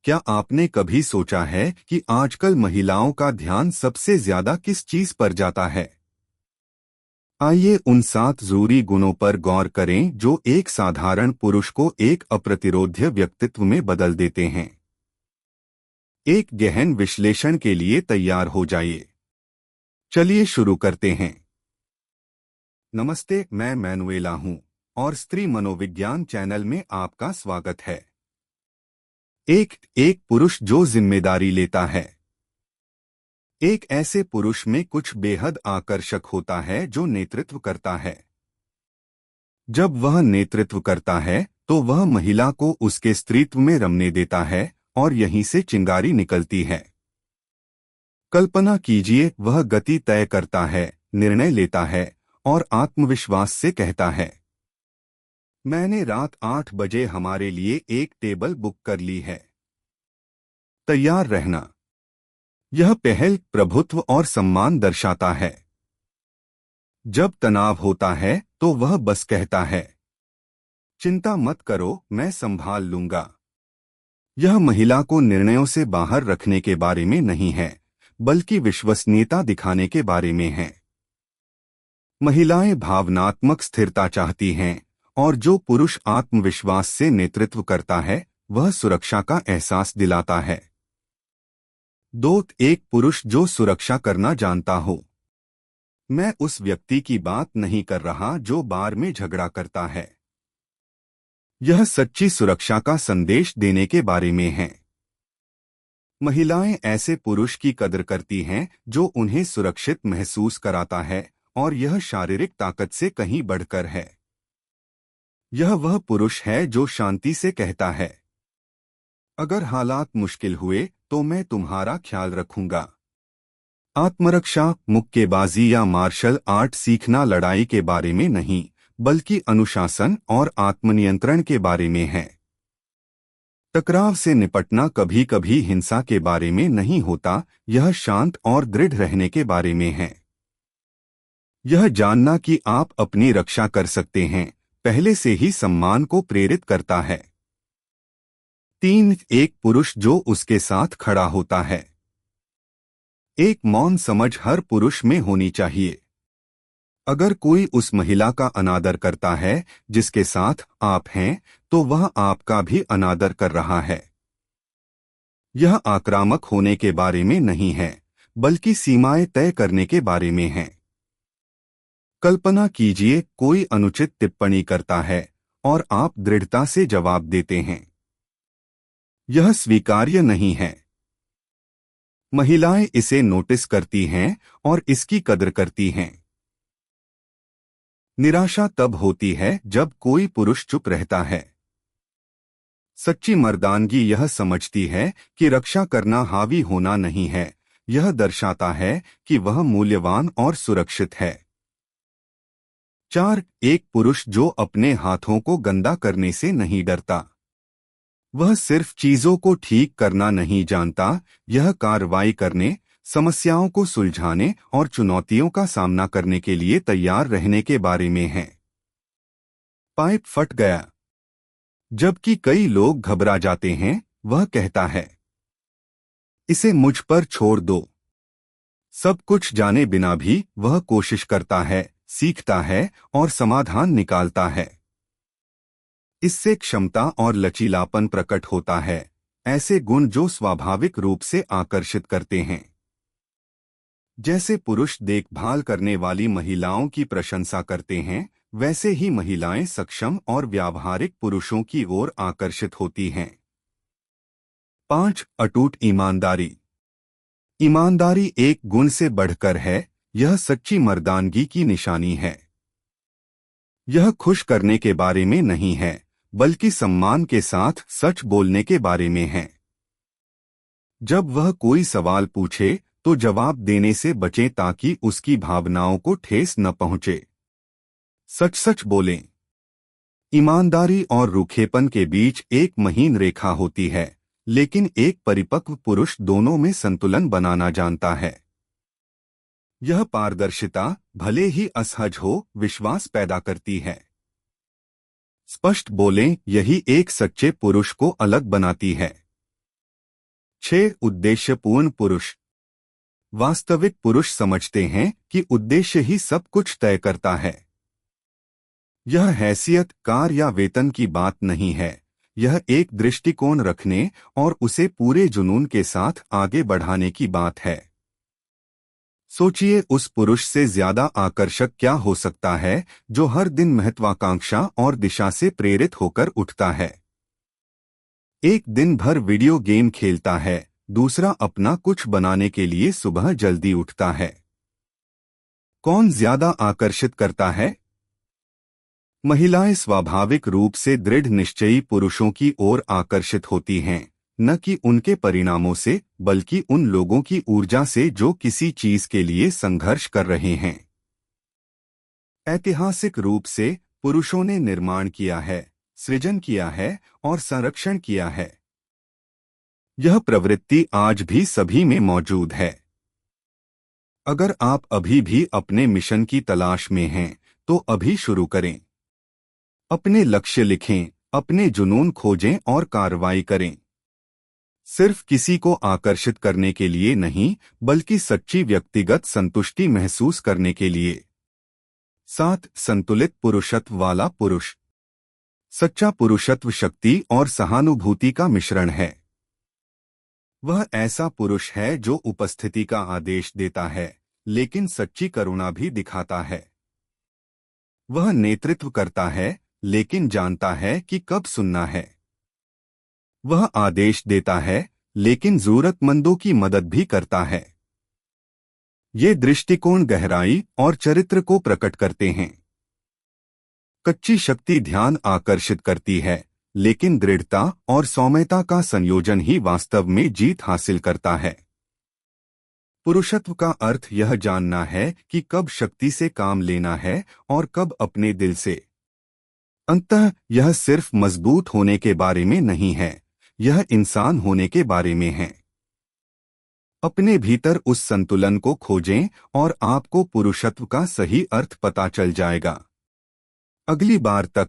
क्या आपने कभी सोचा है कि आजकल महिलाओं का ध्यान सबसे ज्यादा किस चीज पर जाता है? आइए उन 7 जरूरी गुणों पर गौर करें जो एक साधारण पुरुष को एक अप्रतिरोध्य व्यक्तित्व में बदल देते हैं। एक गहन विश्लेषण के लिए तैयार हो जाइए। चलिए शुरू करते हैं। नमस्ते, मैं मैनुएला हूं और स्त्री मनोविज्ञान चैनल में आपका स्वागत है। एक एक पुरुष जो जिम्मेदारी लेता है। एक ऐसे पुरुष में कुछ बेहद आकर्षक होता है जो नेतृत्व करता है। जब वह नेतृत्व करता है तो वह महिला को उसके स्त्रीत्व में रमने देता है और यहीं से चिंगारी निकलती है। कल्पना कीजिए, वह गति तय करता है, निर्णय लेता है और आत्मविश्वास से कहता है, मैंने रात 8 बजे हमारे लिए एक टेबल बुक कर ली है। तैयार रहना। यह पहल प्रभुत्व और सम्मान दर्शाता है। जब तनाव होता है तो वह बस कहता है, चिंता मत करो, मैं संभाल लूंगा। यह महिला को निर्णयों से बाहर रखने के बारे में नहीं है, बल्कि विश्वसनीयता दिखाने के बारे में है। महिलाएं भावनात्मक स्थिरता चाहती हैं और जो पुरुष आत्मविश्वास से नेतृत्व करता है वह सुरक्षा का एहसास दिलाता है। एक पुरुष जो सुरक्षा करना जानता हो। मैं उस व्यक्ति की बात नहीं कर रहा जो बार में झगड़ा करता है। यह सच्ची सुरक्षा का संदेश देने के बारे में है। महिलाएं ऐसे पुरुष की कदर करती हैं जो उन्हें सुरक्षित महसूस कराता है और यह शारीरिक ताकत से कहीं बढ़कर है। यह वह पुरुष है जो शांति से कहता है, अगर हालात मुश्किल हुए तो मैं तुम्हारा ख्याल रखूंगा। आत्मरक्षा, मुक्केबाजी या मार्शल आर्ट सीखना लड़ाई के बारे में नहीं, बल्कि अनुशासन और आत्मनियंत्रण के बारे में है। टकराव से निपटना कभी कभी हिंसा के बारे में नहीं होता, यह शांत और दृढ़ रहने के बारे में है। यह जानना कि आप अपनी रक्षा कर सकते हैं पहले से ही सम्मान को प्रेरित करता है। एक पुरुष जो उसके साथ खड़ा होता है। एक मौन समझ हर पुरुष में होनी चाहिए। अगर कोई उस महिला का अनादर करता है जिसके साथ आप हैं, तो वह आपका भी अनादर कर रहा है। यह आक्रामक होने के बारे में नहीं है, बल्कि सीमाएं तय करने के बारे में है। कल्पना कीजिए, कोई अनुचित टिप्पणी करता है और आप दृढ़ता से जवाब देते हैं। यह स्वीकार्य नहीं है। महिलाएं इसे नोटिस करती हैं और इसकी कदर करती हैं। निराशा तब होती है जब कोई पुरुष चुप रहता है। सच्ची मर्दानगी यह समझती है कि रक्षा करना हावी होना नहीं है, यह दर्शाता है कि वह मूल्यवान और सुरक्षित है। एक पुरुष जो अपने हाथों को गंदा करने से नहीं डरता। वह सिर्फ चीजों को ठीक करना नहीं जानता, यह कार्रवाई करने, समस्याओं को सुलझाने और चुनौतियों का सामना करने के लिए तैयार रहने के बारे में है। पाइप फट गया। जबकि कई लोग घबरा जाते हैं, वह कहता है, इसे मुझ पर छोड़ दो। सब कुछ जाने बिना भी वह कोशिश करता है, सीखता है और समाधान निकालता है। इससे क्षमता और लचीलापन प्रकट होता है, ऐसे गुण जो स्वाभाविक रूप से आकर्षित करते हैं। जैसे पुरुष देखभाल करने वाली महिलाओं की प्रशंसा करते हैं, वैसे ही महिलाएं सक्षम और व्यावहारिक पुरुषों की ओर आकर्षित होती हैं। अटूट ईमानदारी। ईमानदारी एक गुण से बढ़कर है, यह सच्ची मर्दानगी की निशानी है। यह खुश करने के बारे में नहीं है, बल्कि सम्मान के साथ सच बोलने के बारे में है। जब वह कोई सवाल पूछे तो जवाब देने से बचें ताकि उसकी भावनाओं को ठेस न पहुंचे। सच सच बोलें। ईमानदारी और रूखेपन के बीच एक महीन रेखा होती है, लेकिन एक परिपक्व पुरुष दोनों में संतुलन बनाना जानता है। यह पारदर्शिता, भले ही असहज हो, विश्वास पैदा करती है। स्पष्ट बोलें, यही एक सच्चे पुरुष को अलग बनाती है। 6 उद्देश्यपूर्ण पुरुष। वास्तविक पुरुष समझते हैं कि उद्देश्य ही सब कुछ तय करता है। यह हैसियत, कार या वेतन की बात नहीं है। यह एक दृष्टिकोण रखने और उसे पूरे जुनून के साथ आगे बढ़ाने की बात है। सोचिए, उस पुरुष से ज्यादा आकर्षक क्या हो सकता है जो हर दिन महत्वाकांक्षा और दिशा से प्रेरित होकर उठता है। एक दिन भर वीडियो गेम खेलता है, दूसरा अपना कुछ बनाने के लिए सुबह जल्दी उठता है। कौन ज्यादा आकर्षित करता है? महिलाएं स्वाभाविक रूप से दृढ़ निश्चयी पुरुषों की ओर आकर्षित होती हैं, न कि उनके परिणामों से, बल्कि उन लोगों की ऊर्जा से जो किसी चीज के लिए संघर्ष कर रहे हैं। ऐतिहासिक रूप से पुरुषों ने निर्माण किया है, सृजन किया है और संरक्षण किया है। यह प्रवृत्ति आज भी सभी में मौजूद है। अगर आप अभी भी अपने मिशन की तलाश में हैं, तो अभी शुरू करें। अपने लक्ष्य लिखें, अपने जुनून खोजें और कार्रवाई करें। सिर्फ किसी को आकर्षित करने के लिए नहीं, बल्कि सच्ची व्यक्तिगत संतुष्टि महसूस करने के लिए। 7 संतुलित पुरुषत्व वाला पुरुष। सच्चा पुरुषत्व शक्ति और सहानुभूति का मिश्रण है। वह ऐसा पुरुष है जो उपस्थिति का आदेश देता है, लेकिन सच्ची करुणा भी दिखाता है। वह नेतृत्व करता है, लेकिन जानता है कि कब सुनना है। वह आदेश देता है, लेकिन जरूरतमंदों की मदद भी करता है। ये दृष्टिकोण गहराई और चरित्र को प्रकट करते हैं। कच्ची शक्ति ध्यान आकर्षित करती है, लेकिन दृढ़ता और सौम्यता का संयोजन ही वास्तव में जीत हासिल करता है। पुरुषत्व का अर्थ यह जानना है कि कब शक्ति से काम लेना है और कब अपने दिल से। अंततः यह सिर्फ मजबूत होने के बारे में नहीं है, यह इंसान होने के बारे में है। अपने भीतर उस संतुलन को खोजें और आपको पुरुषत्व का सही अर्थ पता चल जाएगा। अगली बार तक